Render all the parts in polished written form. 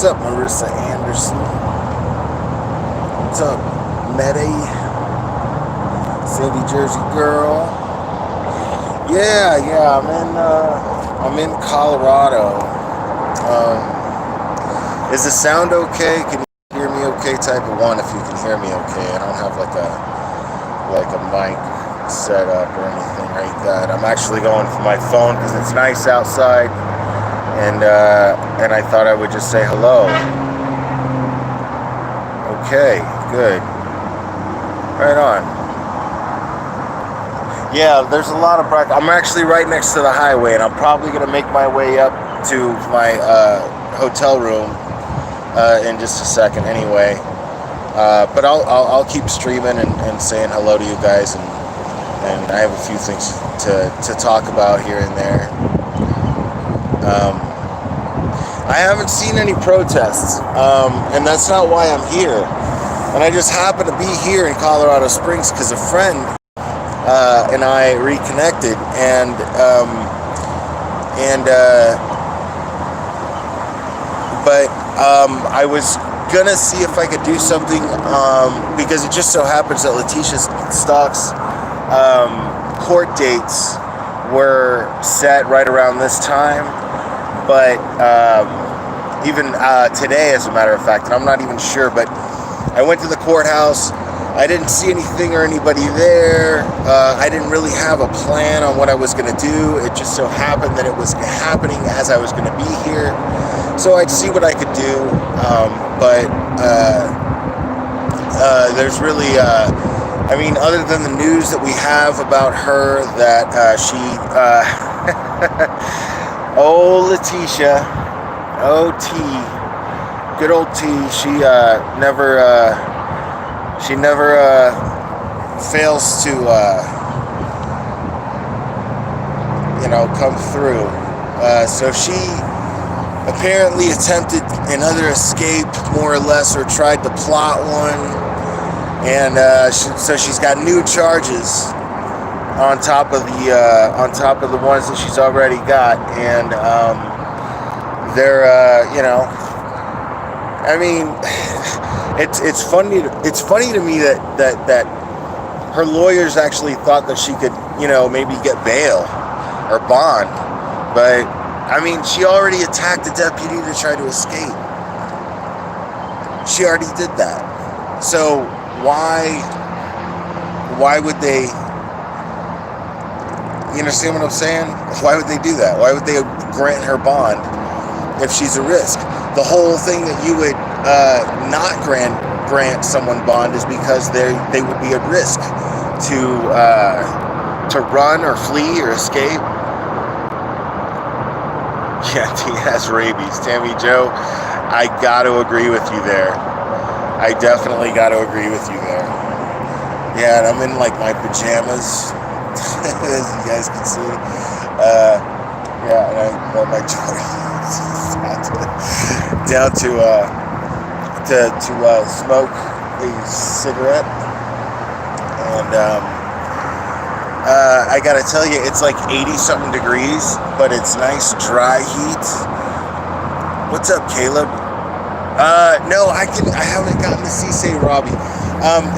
What's up, Marissa Anderson? What's up, Medi? Sandy Jersey girl. Yeah, I'm in Colorado. Is the sound okay? Can you hear me okay? Type of one if you can hear me okay. I don't have like a mic set up or anything like that. I'm actually going for my phone because it's nice outside, and I thought I would just say hello. Okay, good. Right on. Yeah, there's a lot of practice. I'm actually right next to the highway, and I'm probably gonna make my way up to my hotel room in just a second. Anyway, but I'll keep streaming and saying hello to you guys, and I have a few things to talk about here and there. I haven't seen any protests, and that's not why I'm here. And I just happen to be here in Colorado Springs because a friend and I reconnected, but I was gonna see if I could do something because it just so happens that Letitia Stock's court dates were set right around this time, but even today, as a matter of fact, and I'm not even sure, but I went to the courthouse. I didn't see anything or anybody there. I didn't really have a plan on what I was going to do. It just so happened that it was happening as I was going to be here. So I'd see what I could do. But there's really, other than the news that we have about her, that she, oh, Letitia, oh, T, good old T, she never fails to, come through. So she apparently attempted another escape, more or less, or tried to plot one, and so she's got new charges on top of the ones that she's already got, and they're, It's funny to me that her lawyers actually thought that she could, maybe get bail or bond, but she already attacked the deputy to try to escape. She already did that. So why would they? You understand what I'm saying? Why would they do that? Why would they grant her bond if she's a risk? The whole thing that you would not grant someone bond is because they would be at risk to run or flee or escape. Yeah, T has rabies. Tammy Joe, I got to agree with you there. I definitely got to agree with you there. Yeah, and I'm in like my pajamas, as you guys can see. And I got my Jordans down to smoke a cigarette, and I gotta tell you, it's like 80 something degrees, but it's nice dry heat. What's up, Caleb? No, I haven't gotten to see Save Robbie.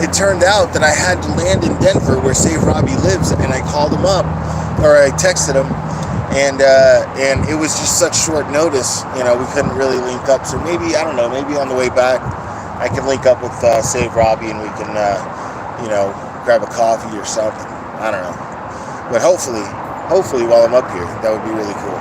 It turned out that I had to land in Denver where Save Robbie lives, and I called him up, or I texted him, and it was just such short notice, we couldn't really link up. So maybe, I don't know, maybe on the way back, I can link up with Save Robbie, and we can, grab a coffee or something. I don't know. But hopefully while I'm up here, that would be really cool.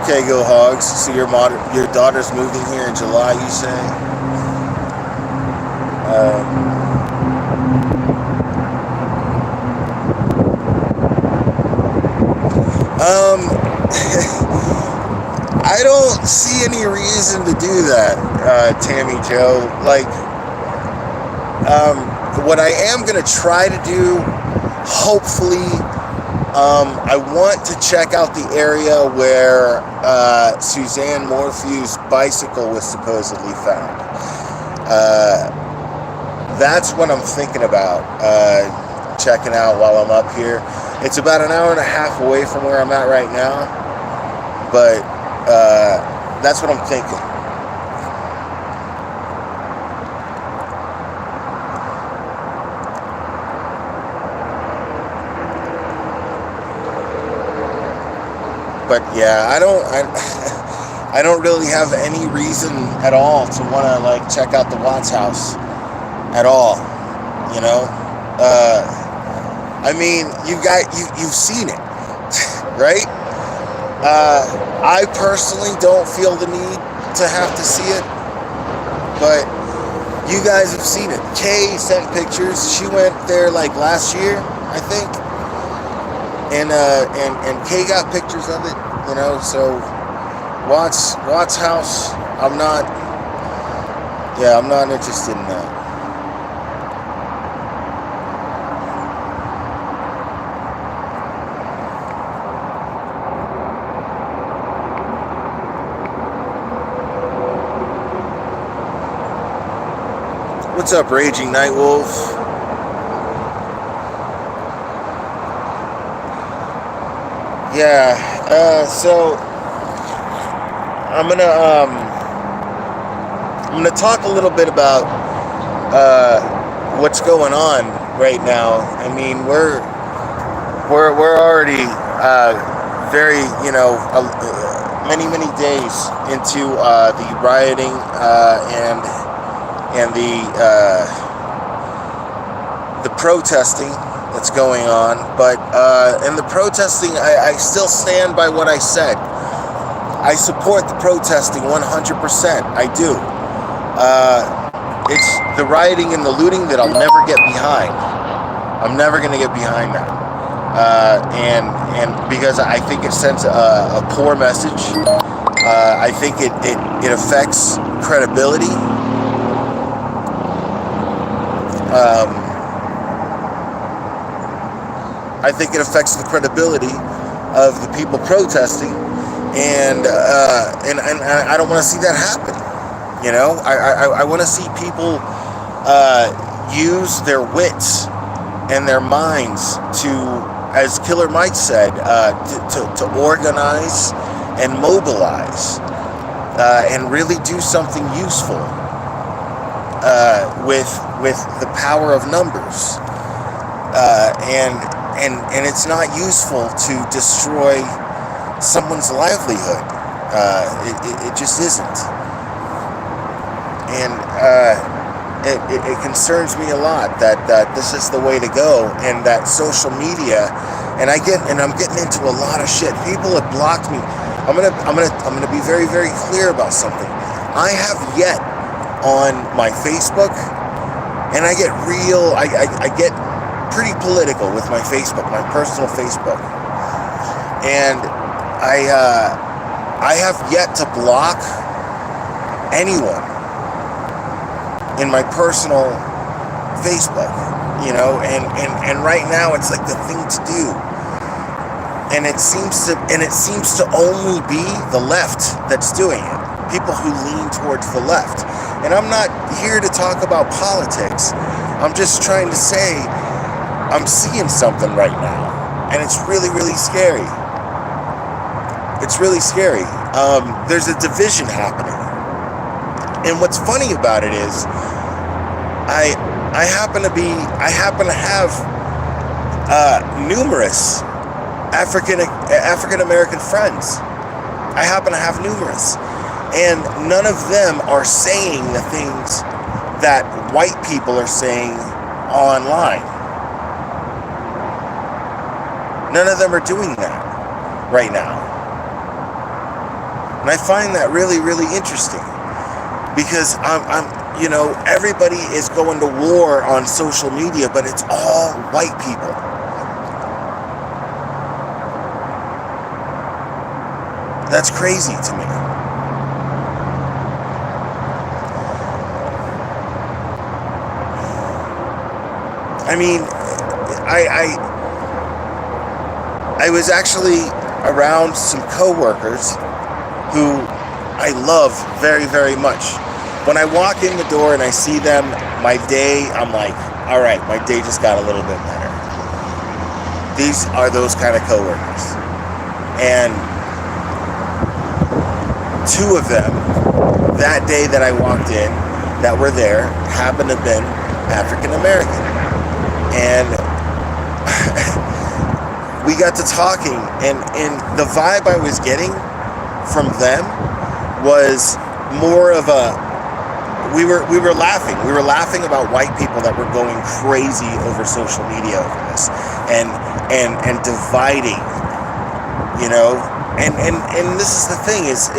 Okay, go Hogs. So your daughter's moving here in July, you say? I don't see any reason to do that, Tammy Joe. Like, what I am gonna try to do, hopefully, I want to check out the area where Suzanne Morphew's bicycle was supposedly found. That's what I'm thinking about checking out while I'm up here. It's about an hour and a half away from where I'm at right now, but that's what I'm thinking. But yeah, I don't really have any reason at all to want to like check out the Watts house at all, you know. I mean, you've seen it, right? I personally don't feel the need to have to see it, but you guys have seen it. Kay sent pictures. She went there like last year, I think, and Kay got pictures of it, you know. So Watts house, I'm not interested in that. What's up, Raging Nightwolf? Yeah, so I'm gonna talk a little bit about what's going on right now. I mean, we're already very, you know, many days into the rioting and the protesting that's going on. But in the protesting, I still stand by what I said. I support the protesting 100%. I do. It's the rioting and the looting that I'll never get behind. I'm never going to get behind that. And because I think it sends a poor message. I think it affects credibility. I think it affects the credibility of the people protesting, and I don't want to see that happen. You know, I want to see people use their wits and their minds to, as Killer Mike said, to organize and mobilize and really do something useful with the power of numbers, and it's not useful to destroy someone's livelihood. It just isn't. And it concerns me a lot that this is the way to go, and that social media, and I'm getting into a lot of shit. People have blocked me. I'm gonna be very, very clear about something. I have yet on my Facebook, and I get pretty political with my Facebook, my personal Facebook, and I have yet to block anyone in my personal Facebook, you know, and right now it's like the thing to do, and it seems to only be the left that's doing it, people who lean towards the left. And I'm not here to talk about politics. I'm just trying to say I'm seeing something right now, and it's really, really scary. It's really scary. There's a division happening. And what's funny about it is I happen to have numerous African American friends. I happen to have numerous. And none of them are saying the things that white people are saying online. None of them are doing that right now. And I find that really, really interesting, because I'm you know, everybody is going to war on social media, but it's all white people. That's crazy to me. I mean, I was actually around some coworkers who I love very, very much. When I walk in the door and I see them, my day, I'm like, all right, my day just got a little bit better. These are those kind of coworkers. And two of them, that day that I walked in, that were there, happened to have been African American. And we got to talking, and the vibe I was getting from them was more of a, we were laughing. We were laughing about white people that were going crazy over social media over this, and dividing, you know. And this is the thing is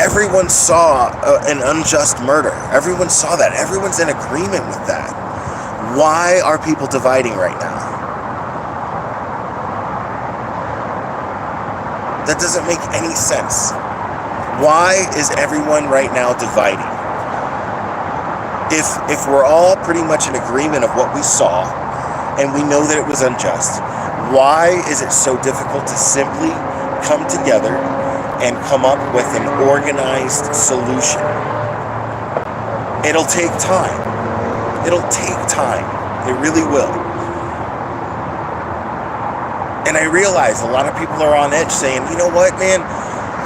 everyone saw an unjust murder. Everyone saw that. Everyone's in agreement with that. Why are people dividing right now? That doesn't make any sense. Why is everyone right now dividing? If we're all pretty much in agreement of what we saw, and we know that it was unjust, why is it so difficult to simply come together and come up with an organized solution? It'll take time. It'll take time. It really will. And I realize a lot of people are on edge saying, you know what, man?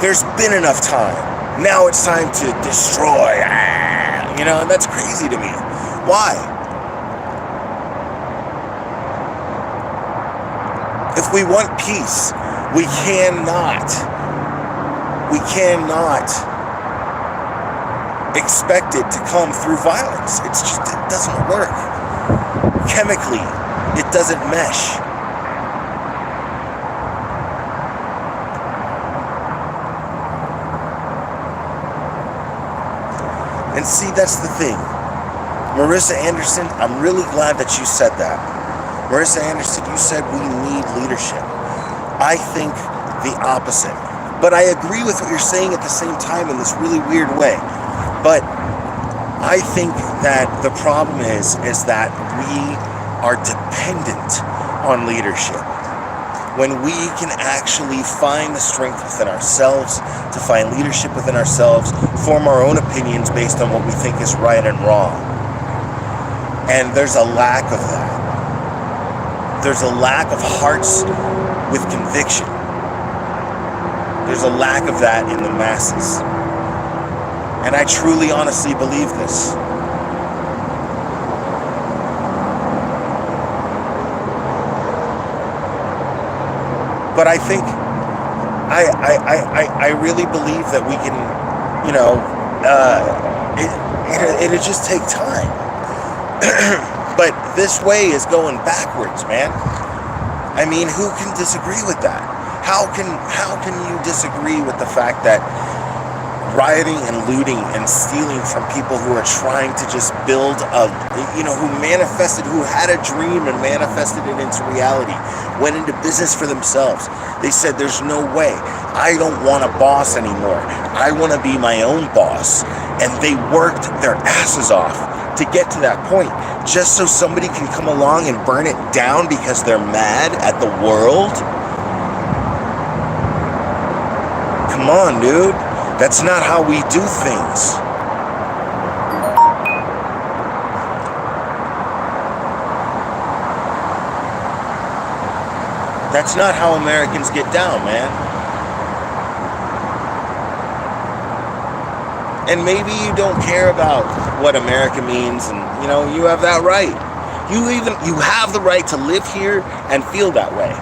There's been enough time. Now it's time to destroy. You know, and that's crazy to me. Why? If we want peace, we cannot expect it to come through violence. It's just, it doesn't work. Chemically, it doesn't mesh. And see, that's the thing. Marissa Anderson, I'm really glad that you said that. Marissa Anderson, you said we need leadership. I think the opposite. But I agree with what you're saying at the same time in this really weird way. But I think that the problem is that we are dependent on leadership. When we can actually find the strength within ourselves, to find leadership within ourselves, form our own opinions based on what we think is right and wrong. And there's a lack of that. There's a lack of hearts with conviction. There's a lack of that in the masses. And I truly, honestly believe this. But I think, I really believe that we can, you know, it'll just take time. But this way is going backwards, man. I mean, who can disagree with that? How can you disagree with the fact that rioting and looting and stealing from people who are trying to just build a, you know, who had a dream and manifested it into reality, went into business for themselves. They said, there's no way. I don't want a boss anymore. I want to be my own boss. And they worked their asses off to get to that point, just so somebody can come along and burn it down because they're mad at the world. Come on, dude. That's not how we do things. That's not how Americans get down, man. And maybe you don't care about what America means, and you know, you have that right. You have the right to live here and feel that way.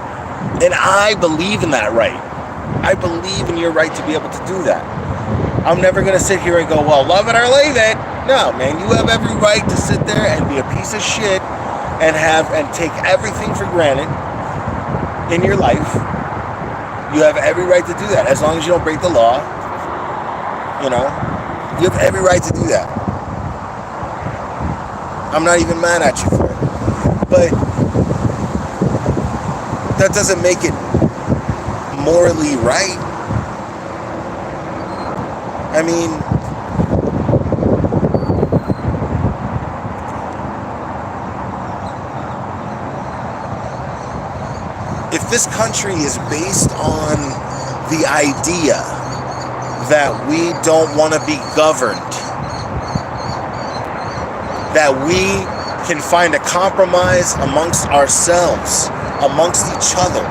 And I believe in that right. I believe in your right to be able to do that. I'm never going to sit here and go, well, love it or leave it. No, man, you have every right to sit there and be a piece of shit and take everything for granted in your life. You have every right to do that, as long as you don't break the law. You know, you have every right to do that. I'm not even mad at you for it. But that doesn't make it morally right. I mean, this country is based on the idea that we don't want to be governed, that we can find a compromise amongst ourselves, amongst each other,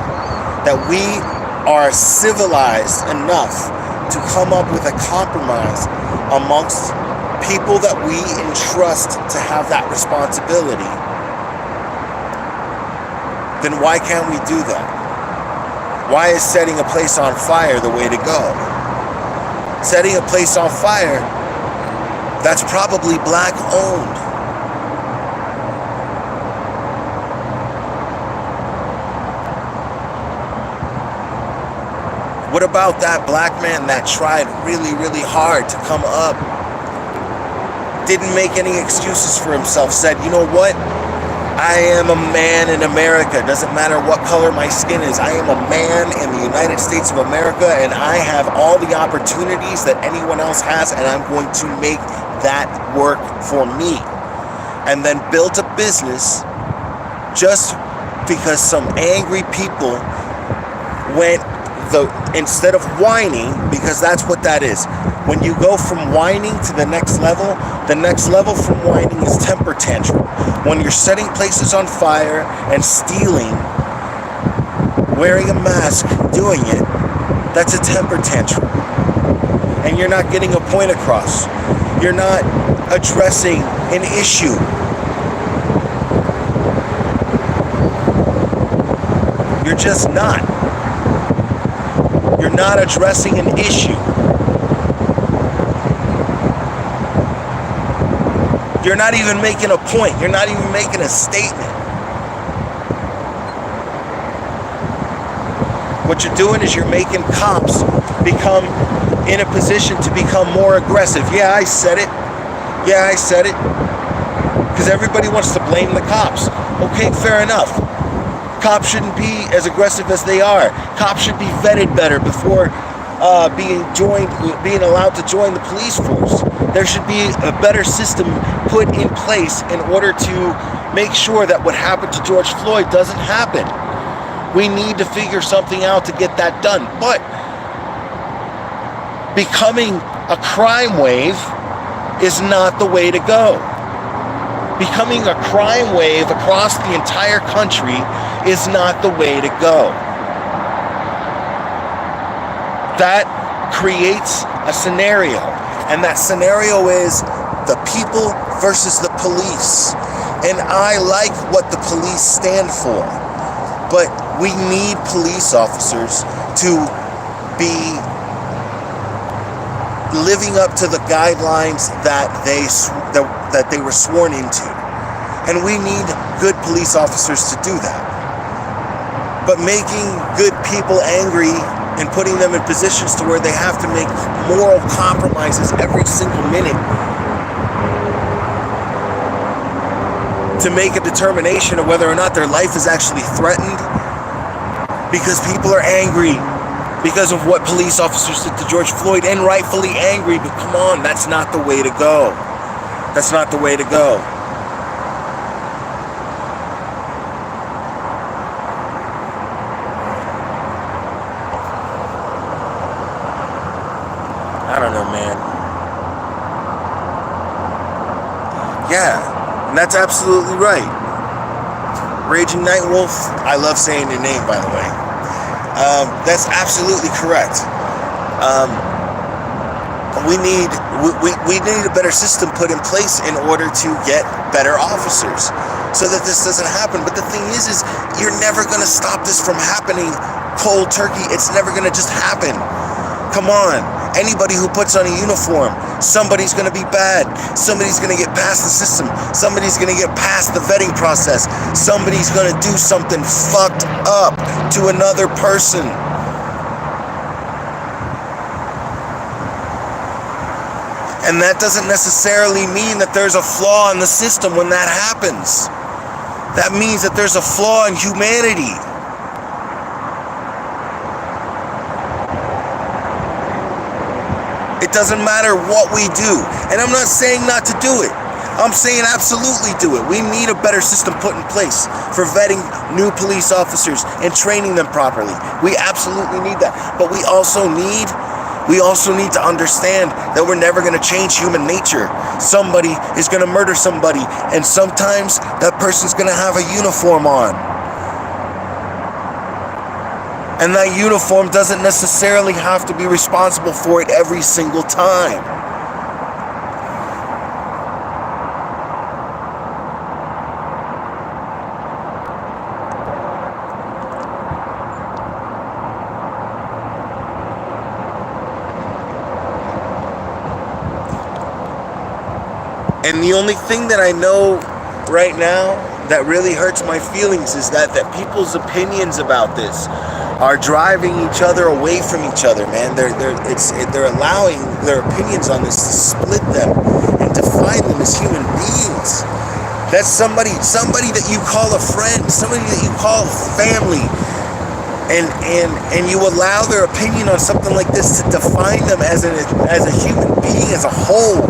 that we are civilized enough to come up with a compromise amongst people that we entrust to have that responsibility, then why can't we do that? Why is setting a place on fire the way to go? Setting a place on fire that's probably black owned. What about that black man that tried really, really hard to come up? Didn't make any excuses for himself, said, you know what? I am a man in America. Doesn't matter what color my skin is. I am a man in the United States of America, and I have all the opportunities that anyone else has, and I'm going to make that work for me. And then built a business just because some angry people went instead of whining, because that's what that is. When you go from whining to the next level from whining is temper tantrum. When you're setting places on fire and stealing, wearing a mask, doing it, that's a temper tantrum. And you're not getting a point across. You're not addressing an issue. You're just not. You're not addressing an issue. You're not even making a point. You're not even making a statement. What you're doing is you're making cops become in a position to become more aggressive. Yeah, I said it. Because everybody wants to blame the cops. Okay, fair enough. Cops shouldn't be as aggressive as they are. Cops should be vetted better before being allowed to join the police force. There should be a better system put in place in order to make sure that what happened to George Floyd doesn't happen. We need to figure something out to get that done. But becoming a crime wave is not the way to go. Becoming a crime wave across the entire country is not the way to go. That creates a scenario, and that scenario is the people versus the police. And I like what the police stand for, but we need police officers to be living up to the guidelines that they were sworn into. And we need good police officers to do that. But making good people angry and putting them in positions to where they have to make moral compromises every single minute to make a determination of whether or not their life is actually threatened because people are angry because of what police officers did to George Floyd, and rightfully angry, but come on, that's not the way to go. That's not the way to go. I don't know, man. Yeah, and that's absolutely right. Raging Nightwolf, I love saying your name, by the way. That's absolutely correct. We need a better system put in place in order to get better officers so that this doesn't happen. But the thing is you're never going to stop this from happening cold turkey. It's never going to just happen. Come on. Anybody who puts on a uniform, somebody's going to be bad. Somebody's going to get past the system. Somebody's going to get past the vetting process. Somebody's going to do something fucked up to another person. And that doesn't necessarily mean that there's a flaw in the system when that happens. That means that there's a flaw in humanity. It doesn't matter what we do. And I'm not saying not to do it. I'm saying absolutely do it. We need a better system put in place for vetting new police officers and training them properly. We absolutely need that. But we also need to understand that we're never going to change human nature. Somebody is going to murder somebody, and sometimes that person's going to have a uniform on. And that uniform doesn't necessarily have to be responsible for it every single time. And the only thing that I know right now that really hurts my feelings is that people's opinions about this are driving each other away from each other, man. They're allowing their opinions on this to split them and define them as human beings. That's somebody that you call a friend, somebody that you call family, and you allow their opinion on something like this to define them as a human being as a whole.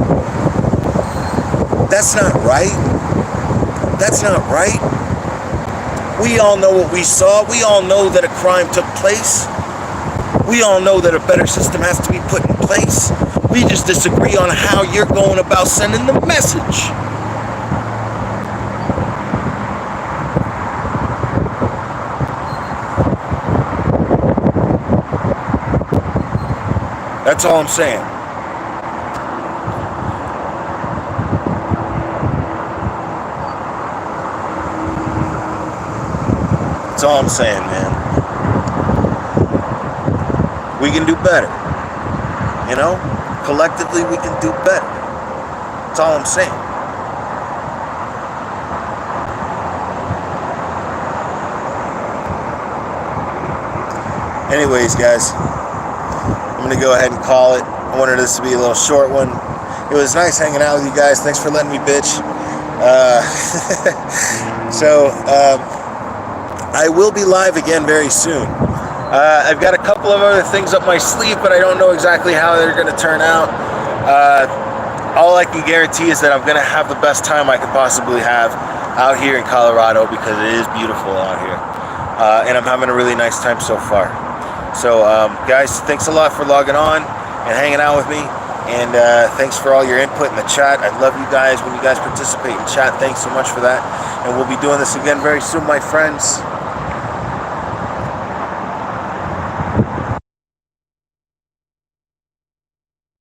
That's not right. That's not right. We all know what we saw. We all know that a crime took place. We all know that a better system has to be put in place. We just disagree on how you're going about sending the message. That's all I'm saying. That's all I'm saying, man. We can do better. You know? Collectively, we can do better. That's all I'm saying. Anyways, guys, I'm going to go ahead and call it. I wanted this to be a little short one. It was nice hanging out with you guys. Thanks for letting me bitch. I will be live again very soon. I've got a couple of other things up my sleeve, but I don't know exactly how they're going to turn out. All I can guarantee is that I'm going to have the best time I could possibly have out here in Colorado, because it is beautiful out here. And I'm having a really nice time so far. So, guys, thanks a lot for logging on and hanging out with me. And thanks for all your input in the chat. I love you guys when you guys participate in chat. Thanks so much for that. And we'll be doing this again very soon, my friends.